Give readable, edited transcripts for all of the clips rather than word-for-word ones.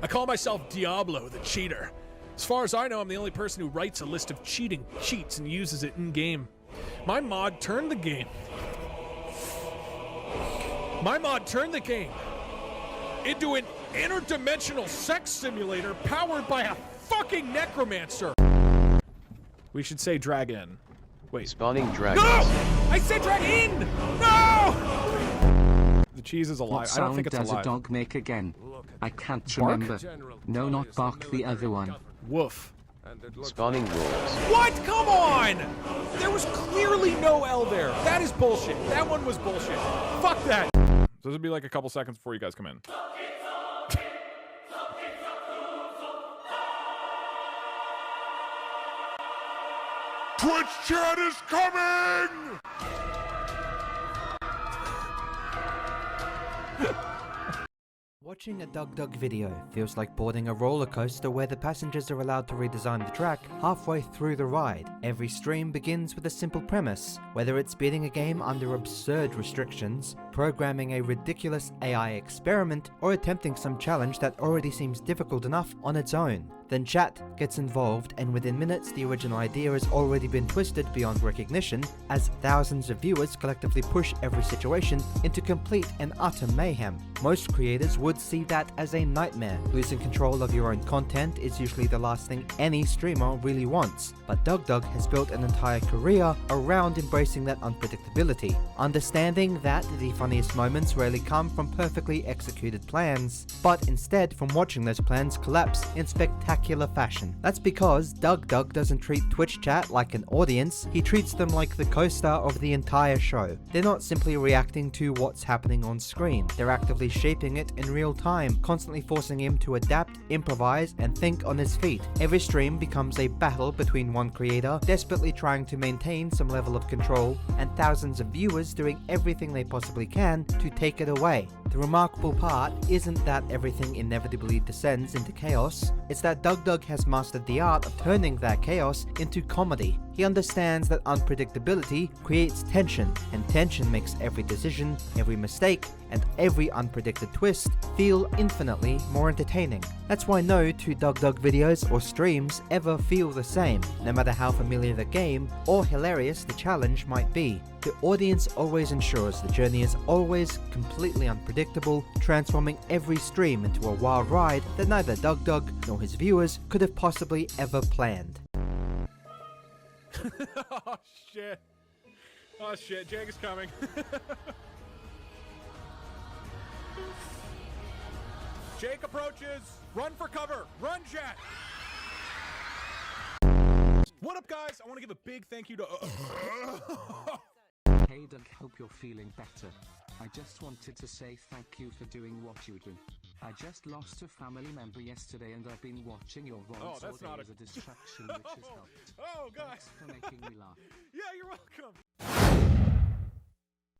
I call myself Diablo the Cheater. As far as I know, I'm the only person who writes a list of cheating cheats and uses it in-game. My mod turned the game into an interdimensional sex simulator powered by a fucking necromancer. We should say dragon. Wait. Spawning dragons. No! I said dragon! No! The cheese is alive. What I don't think sound it's does alive. a dog make again? I can't Bark? remember. No, not bark, the other one. Woof. Spawning wolves. What? Come on! There was clearly no L there. That is bullshit. That one was bullshit. Fuck that. So this would be like a couple seconds before you guys come in. Twitch chat is coming! Watching a DougDoug video feels like boarding a roller coaster where the passengers are allowed to redesign the track halfway through the ride. Every stream begins with a simple premise, whether it's beating a game under absurd restrictions, programming a ridiculous AI experiment, or attempting some challenge that already seems difficult enough on its own. Then chat gets involved, and within minutes the original idea has already been twisted beyond recognition as thousands of viewers collectively push every situation into complete and utter mayhem. Most creators would see that as a nightmare. Losing control of your own content is usually the last thing any streamer really wants, but DougDoug has built an entire career around embracing that unpredictability, understanding that the funniest moments rarely come from perfectly executed plans, but instead from watching those plans collapse in spectacular fashion. That's because DougDoug doesn't treat Twitch chat like an audience, he treats them like the co-star of the entire show. They're not simply reacting to what's happening on screen, they're actively shaping it in real time, constantly forcing him to adapt, improvise, and think on his feet. Every stream becomes a battle between one creator, desperately trying to maintain some level of control, and thousands of viewers doing everything they possibly can to take it away. The remarkable part isn't that everything inevitably descends into chaos, it's that DougDoug has mastered the art of turning that chaos into comedy. He understands that unpredictability creates tension, and tension makes every decision, every mistake, and every unpredicted twist feel infinitely more entertaining. That's why no two DougDoug videos or streams ever feel the same, no matter how familiar the game or hilarious the challenge might be. The audience always ensures the journey is always completely unpredictable, transforming every stream into a wild ride that neither DougDoug nor his viewers could have possibly ever planned. Oh shit. Oh shit, Jake is coming. Jake approaches. Run for cover. Run, chat. What up, guys? I want to give a big thank you to... Hey Doug, hope you're feeling better. I just wanted to say thank you for doing what you do. I just lost a family member yesterday and I've been watching your vlogs all day as a distraction which has helped. Oh, God. Thanks for making me laugh. Yeah, you're welcome.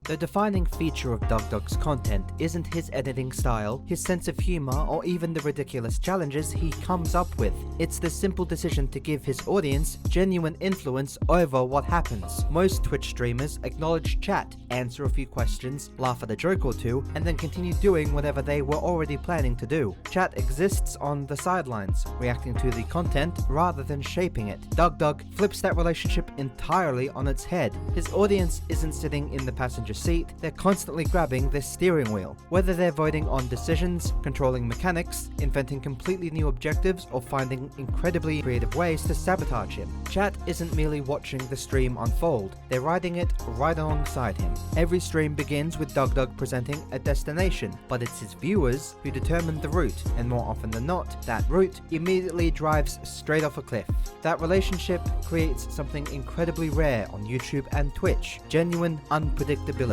The defining feature of DougDoug's content isn't his editing style, his sense of humor, or even the ridiculous challenges he comes up with. It's the simple decision to give his audience genuine influence over what happens. Most Twitch streamers acknowledge chat, answer a few questions, laugh at a joke or two, and then continue doing whatever they were already planning to do. Chat exists on the sidelines, reacting to the content rather than shaping it. DougDoug flips that relationship entirely on its head. His audience isn't sitting in the passenger seat, they're constantly grabbing their steering wheel. Whether they're voting on decisions, controlling mechanics, inventing completely new objectives, or finding incredibly creative ways to sabotage him. Chat isn't merely watching the stream unfold, they're riding it right alongside him. Every stream begins with DougDoug presenting a destination, but it's his viewers who determine the route, and more often than not, that route immediately drives straight off a cliff. That relationship creates something incredibly rare on YouTube and Twitch, genuine unpredictability.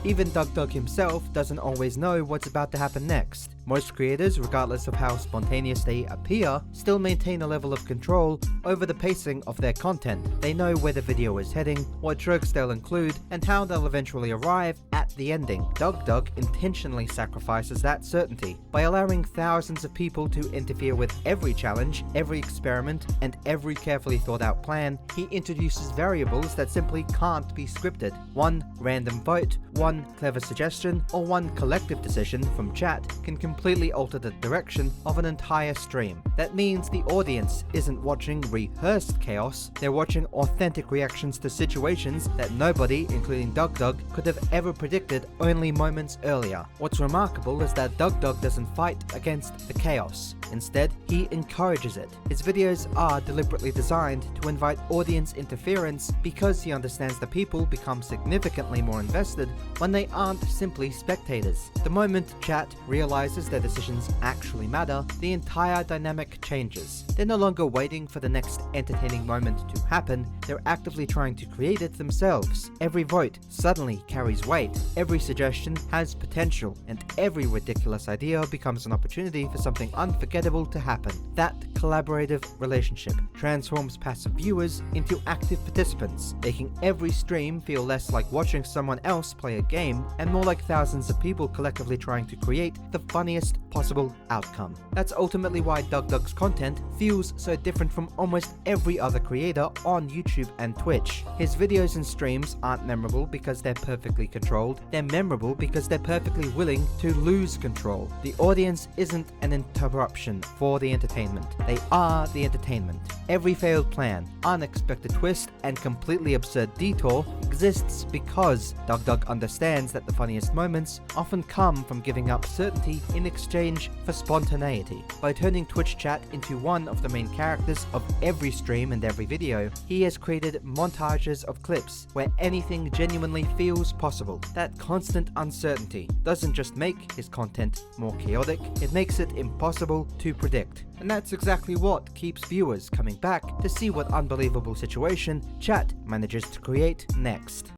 Even DougDoug himself doesn't always know what's about to happen next. Most creators, regardless of how spontaneous they appear, still maintain a level of control over the pacing of their content. They know where the video is heading, what jokes they'll include, and how they'll eventually arrive at the ending. DougDoug intentionally sacrifices that certainty by allowing thousands of people to interfere with every challenge, every experiment, and every carefully thought out plan. He introduces variables that simply can't be scripted. One random vote, one clever suggestion, or one collective decision from chat can completely alter the direction of an entire stream. That means the audience isn't watching rehearsed chaos, they're watching authentic reactions to situations that nobody, including DougDoug, could have ever predicted only moments earlier. What's remarkable is that DougDoug doesn't fight against the chaos. Instead, he encourages it. His videos are deliberately designed to invite audience interference because he understands the people become significantly more invested when they aren't simply spectators. The moment chat realizes their decisions actually matter, the entire dynamic changes. They're no longer waiting for the next entertaining moment to happen, they're actively trying to create it themselves. Every vote suddenly carries weight, every suggestion has potential, and every ridiculous idea becomes an opportunity for something unforgettable to happen. That collaborative relationship transforms passive viewers into active participants, making every stream feel less like watching someone else play a game and more like thousands of people collectively trying to create the funniest possible outcome. That's ultimately why DougDoug's content feels so different from almost every other creator on YouTube and Twitch. His videos and streams aren't memorable because they're perfectly controlled, they're memorable because they're perfectly willing to lose control. The audience isn't an interruption for the entertainment, they are the entertainment. Every failed plan, unexpected twist, and completely absurd detour exists because DougDoug understands that the funniest moments often come from giving up certainty in exchange for spontaneity. By turning Twitch chat into one of the main characters of every stream and every video, he has created montages of clips where anything genuinely feels possible. That constant uncertainty doesn't just make his content more chaotic, it makes it impossible to predict. And that's exactly what keeps viewers coming back to see what unbelievable situation chat manages to create next.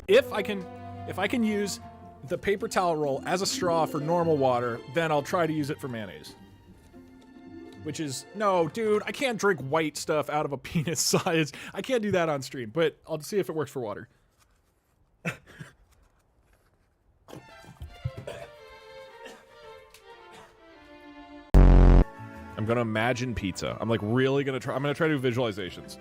If I can use the paper towel roll as a straw for normal water, then I'll try to use it for mayonnaise. Which is, no, dude, I can't drink white stuff out of a penis size. I can't do that on stream, but I'll see if it works for water. I'm gonna imagine pizza. I'm like really gonna try. I'm gonna try to do visualizations.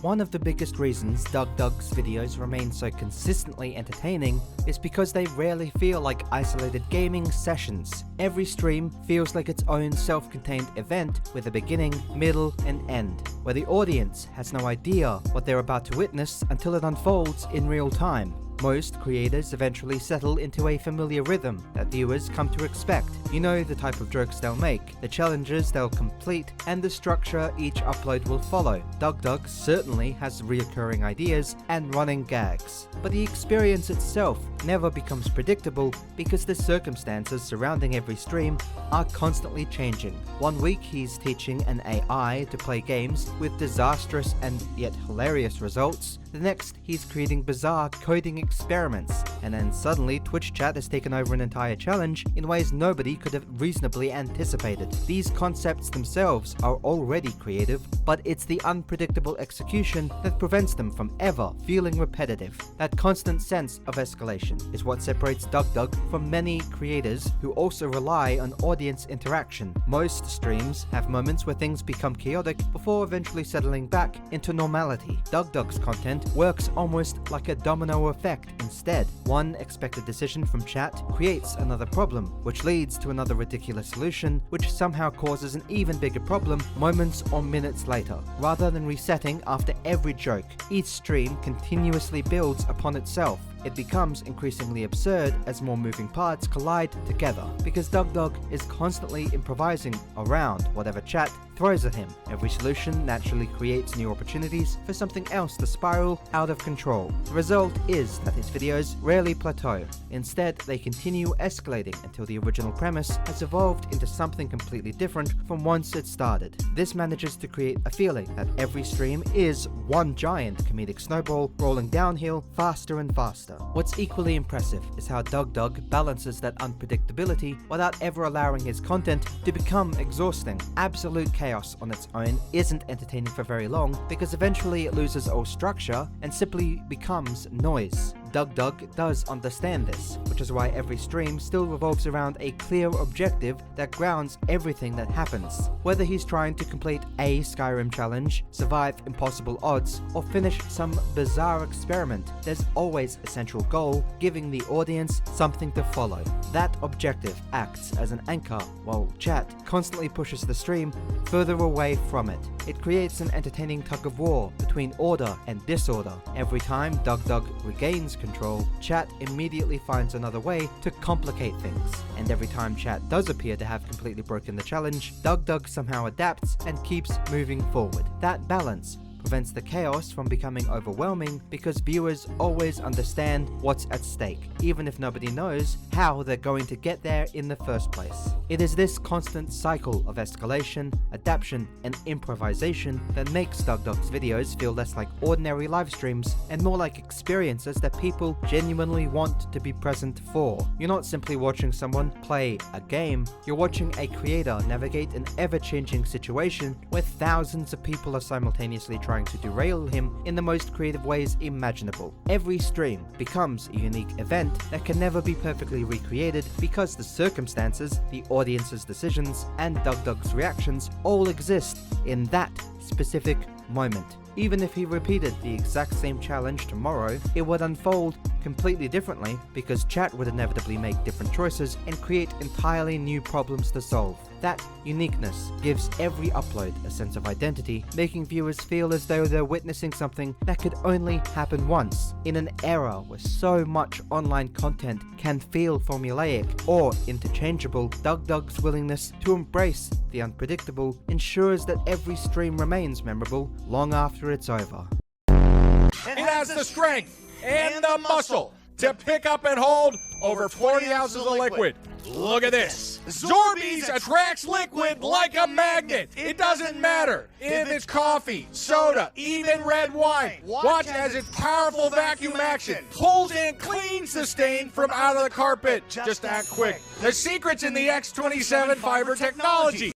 One of the biggest reasons DougDoug's videos remain so consistently entertaining is because they rarely feel like isolated gaming sessions. Every stream feels like its own self-contained event with a beginning, middle, and end, where the audience has no idea what they're about to witness until it unfolds in real time. Most creators eventually settle into a familiar rhythm that viewers come to expect. You know the type of jokes they'll make, the challenges they'll complete, and the structure each upload will follow. DougDoug certainly has reoccurring ideas and running gags, but the experience itself never becomes predictable because the circumstances surrounding every stream are constantly changing. One week he's teaching an AI to play games with disastrous and yet hilarious results. The next, he's creating bizarre coding experiments, and then suddenly Twitch chat has taken over an entire challenge in ways nobody could have reasonably anticipated. These concepts themselves are already creative, but it's the unpredictable execution that prevents them from ever feeling repetitive. That constant sense of escalation is what separates DougDoug from many creators who also rely on audience interaction. Most streams have moments where things become chaotic before eventually settling back into normality. DougDoug's content works almost like a domino effect instead. One expected decision from chat creates another problem, which leads to another ridiculous solution, which somehow causes an even bigger problem moments or minutes later. Rather than resetting after every joke, each stream continuously builds upon itself. It becomes increasingly absurd as more moving parts collide together, because DougDoug is constantly improvising around whatever chat throws at him. Every solution naturally creates new opportunities for something else to spiral out of control. The result is that his videos rarely plateau. Instead, they continue escalating until the original premise has evolved into something completely different from once it started. This manages to create a feeling that every stream is one giant comedic snowball rolling downhill faster and faster. What's equally impressive is how DougDoug balances that unpredictability without ever allowing his content to become exhausting. Absolute chaos on its own isn't entertaining for very long because eventually it loses all structure and simply becomes noise. DougDoug does understand this, which is why every stream still revolves around a clear objective that grounds everything that happens. Whether he's trying to complete a Skyrim challenge, survive impossible odds, or finish some bizarre experiment, there's always a central goal, giving the audience something to follow. That objective acts as an anchor, while chat constantly pushes the stream further away from it. It creates an entertaining tug of war between order and disorder. Every time DougDoug regains control, chat immediately finds another way to complicate things. And every time chat does appear to have completely broken the challenge, DougDoug somehow adapts and keeps moving forward. That balance prevents the chaos from becoming overwhelming because viewers always understand what's at stake, even if nobody knows how they're going to get there in the first place. It is this constant cycle of escalation, adaptation, and improvisation that makes DougDoug's videos feel less like ordinary live streams and more like experiences that people genuinely want to be present for. You're not simply watching someone play a game, you're watching a creator navigate an ever-changing situation where thousands of people are simultaneously trying to derail him in the most creative ways imaginable. Every stream becomes a unique event that can never be perfectly recreated because the circumstances, the audience's decisions, and DougDoug's reactions all exist in that specific moment. Even if he repeated the exact same challenge tomorrow, it would unfold completely differently because chat would inevitably make different choices and create entirely new problems to solve. That uniqueness gives every upload a sense of identity, making viewers feel as though they're witnessing something that could only happen once. In an era where so much online content can feel formulaic or interchangeable, DougDoug's willingness to embrace the unpredictable ensures that every stream remains memorable long after it's over. It has the strength and the muscle to pick up and hold over 40 ounces of liquid. Look at this. Zorbies attracts liquid like a magnet. It doesn't matter if it's coffee, soda, even red wine. Watch as its powerful vacuum action pulls in clean sustain from out of the carpet. Just act quick. The secret's in the X27 fiber technology.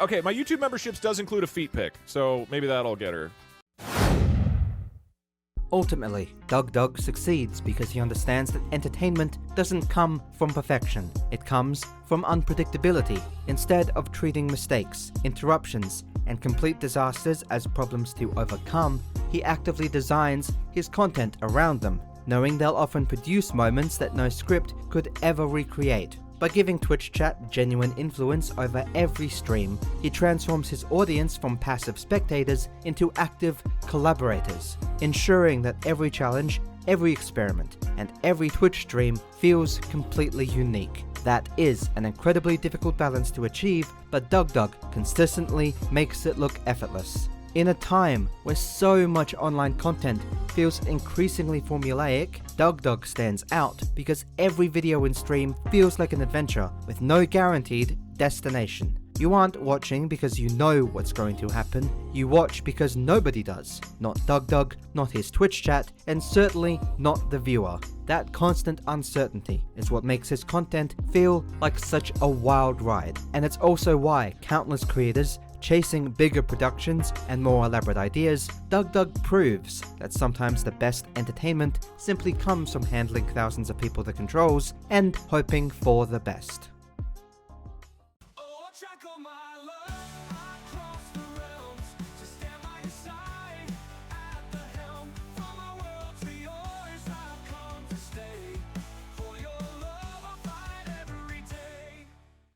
Okay, my YouTube memberships does include a feet pic, so maybe that'll get her. Ultimately, DougDoug succeeds because he understands that entertainment doesn't come from perfection. It comes from unpredictability. Instead of treating mistakes, interruptions, and complete disasters as problems to overcome, he actively designs his content around them, knowing they'll often produce moments that no script could ever recreate. By giving Twitch chat genuine influence over every stream, he transforms his audience from passive spectators into active collaborators, ensuring that every challenge, every experiment, and every Twitch stream feels completely unique. That is an incredibly difficult balance to achieve, but DougDoug consistently makes it look effortless. In a time where so much online content feels increasingly formulaic, DougDoug stands out because every video and stream feels like an adventure with no guaranteed destination. You aren't watching because you know what's going to happen, you watch because nobody does. Not DougDoug, not his Twitch chat, and certainly not the viewer. That constant uncertainty is what makes his content feel like such a wild ride, and it's also why countless creators chasing bigger productions and more elaborate ideas, DougDoug proves that sometimes the best entertainment simply comes from handling thousands of people the controls and hoping for the best. Oh, I track all my love.